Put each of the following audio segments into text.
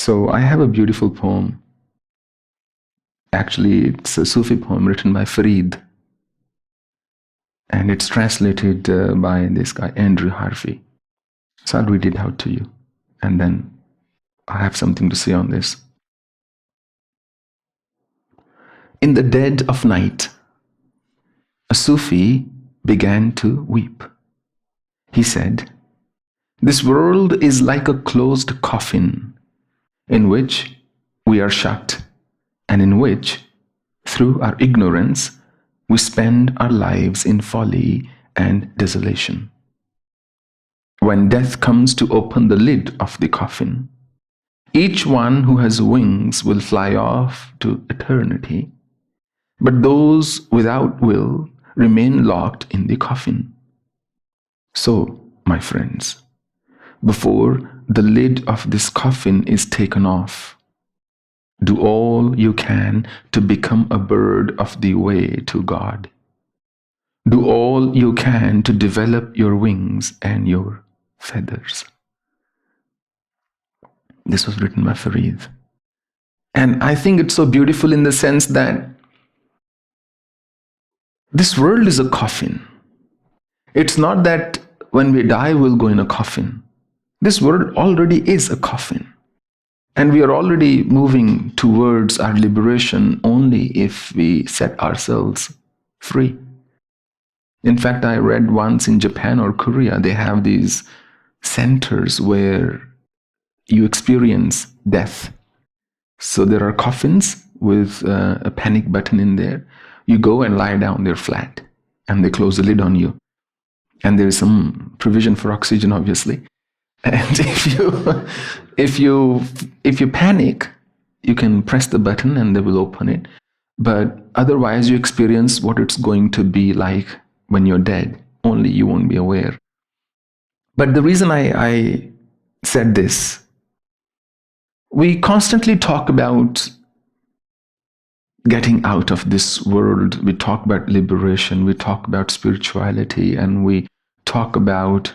So I have a beautiful poem. Actually, it's a Sufi poem written by Farid. And it's translated by this guy, Andrew Harvey. So I'll read it out to you. And then I have something to say on this. In the dead of night, a Sufi began to weep. He said, "This world is like a closed coffin in which we are shut and in which, through our ignorance, we spend our lives in folly and desolation. When death comes to open the lid of the coffin, each one who has wings will fly off to eternity, but those without will remain locked in the coffin. So, my friends, before the lid of this coffin is taken off, do all you can to become a bird of the way to God. Do all you can to develop your wings and your feathers." This was written by Farid. And I think it's so beautiful in the sense that this world is a coffin. It's not that when we die, we'll go in a coffin. This world already is a coffin. And we are already moving towards our liberation only if we set ourselves free. In fact, I read once in Japan or Korea, they have these centers where you experience death. So there are coffins with a panic button in there. You go and lie down there flat, and they close the lid on you. And there is some provision for oxygen, obviously. And if you panic, you can press the button and they will open it. But otherwise, you experience what it's going to be like when you're dead. Only you won't be aware. But the reason I said this, we constantly talk about getting out of this world. We talk about liberation. We talk about spirituality, and we talk about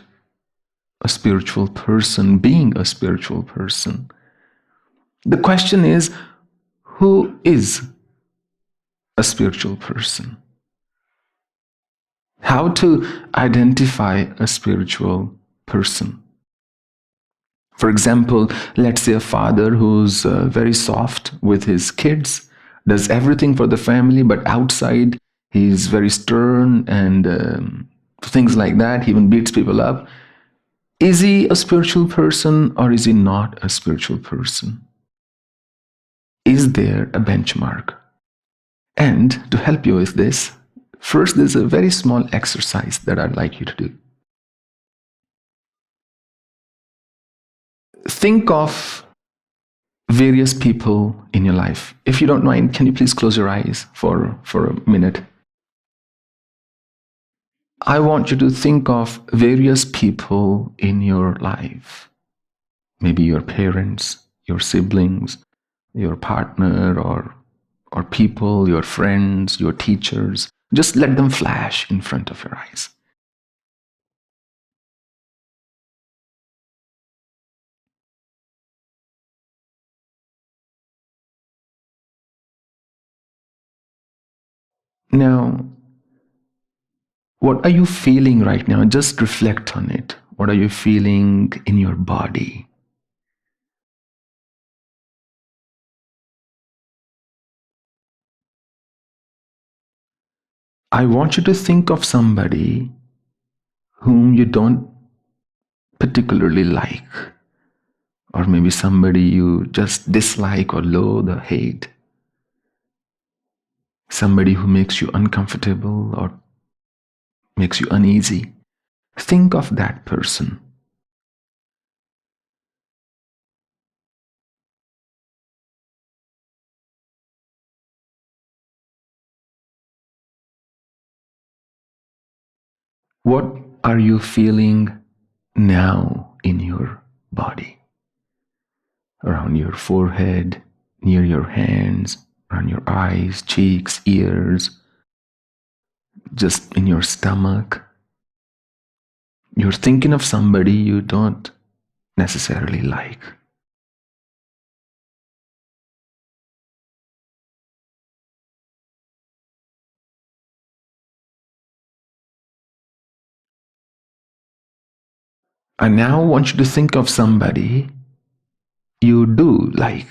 a spiritual person, being a spiritual person. The question is, who is a spiritual person? How to identify a spiritual person? For example, let's say a father who's very soft with his kids, does everything for the family, but outside he's very stern and things like that. He even beats people up. Is he a spiritual person or is he not a spiritual person? Is there a benchmark? And to help you with this, first there's a very small exercise that I'd like you to do. Think of various people in your life. If you don't mind, can you please close your eyes for a minute? I want you to think of various people in your life. Maybe your parents, your siblings, your partner, or people, your friends, your teachers. Just let them flash in front of your eyes. Now, what are you feeling right now? Just reflect on it. What are you feeling in your body? I want you to think of somebody whom you don't particularly like, or maybe somebody you just dislike or loathe or hate. Somebody who makes you uncomfortable or makes you uneasy. Think of that person. What are you feeling now in your body? Around your forehead, near your hands, around your eyes, cheeks, ears, just in your stomach. You're thinking of somebody you don't necessarily like. I now want you to think of somebody you do like,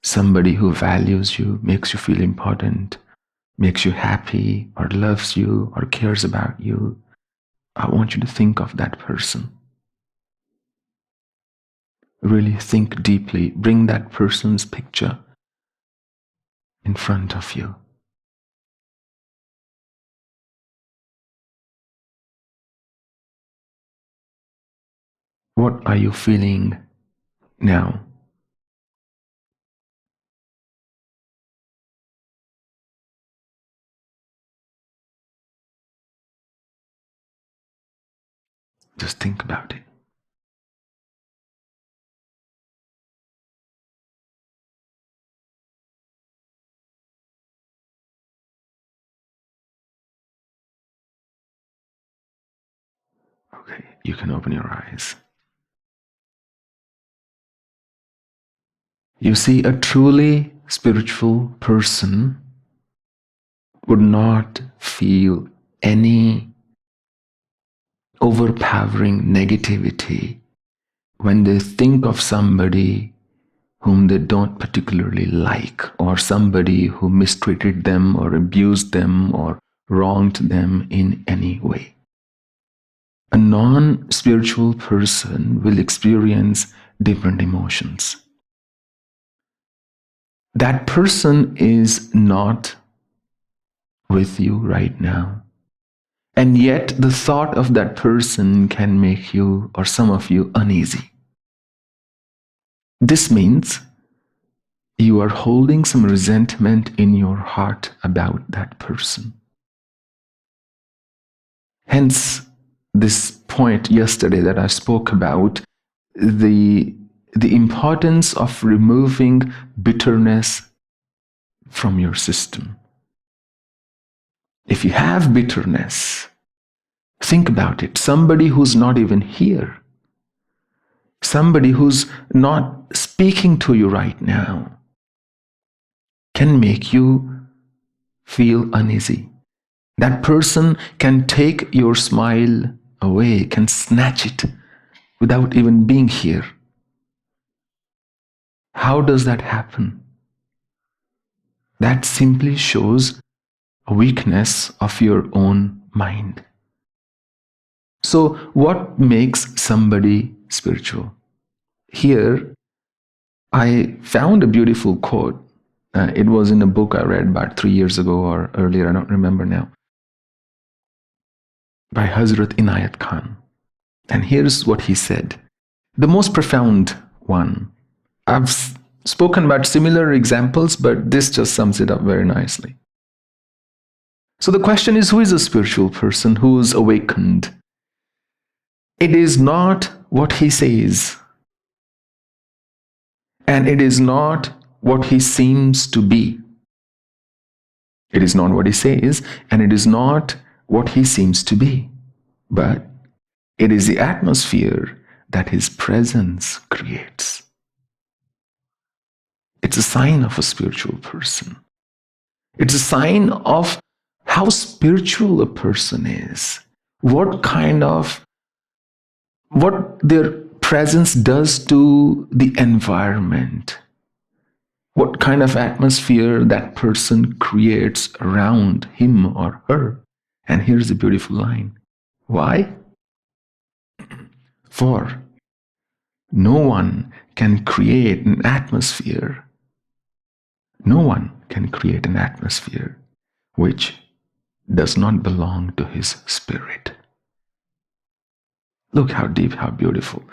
somebody who values you, makes you feel important, makes you happy, or loves you, or cares about you. I want you to think of that person. Really think deeply. Bring that person's picture in front of you. What are you feeling now? Just think about it. Okay, you can open your eyes. You see, a truly spiritual person would not feel any overpowering negativity when they think of somebody whom they don't particularly like, or somebody who mistreated them or abused them or wronged them in any way. A non-spiritual person will experience different emotions. That person is not with you right now. And yet the thought of that person can make you or some of you uneasy. This means you are holding some resentment in your heart about that person. Hence, this point yesterday that I spoke about, the importance of removing bitterness from your system. If you have bitterness, think about it. Somebody who's not even here, somebody who's not speaking to you right now, can make you feel uneasy. That person can take your smile away, can snatch it without even being here. How does that happen? That simply shows a weakness of your own mind. So, what makes somebody spiritual? Here, I found a beautiful quote. It was in a book I read about 3 years ago or earlier, I don't remember now, by Hazrat Inayat Khan. And here's what he said. The most profound one. I've spoken about similar examples, but this just sums it up very nicely. So the question is, who is a spiritual person who is awakened? It is not what he says, and it is not what he seems to be. It is not what he says, and it is not what he seems to be. But it is the atmosphere that his presence creates. It's a sign of a spiritual person. It's a sign of how spiritual a person is, what their presence does to the environment, what kind of atmosphere that person creates around him or her. And here's a beautiful line. Why? For no one can create an atmosphere. No one can create an atmosphere which does not belong to his spirit. Look how deep, how beautiful.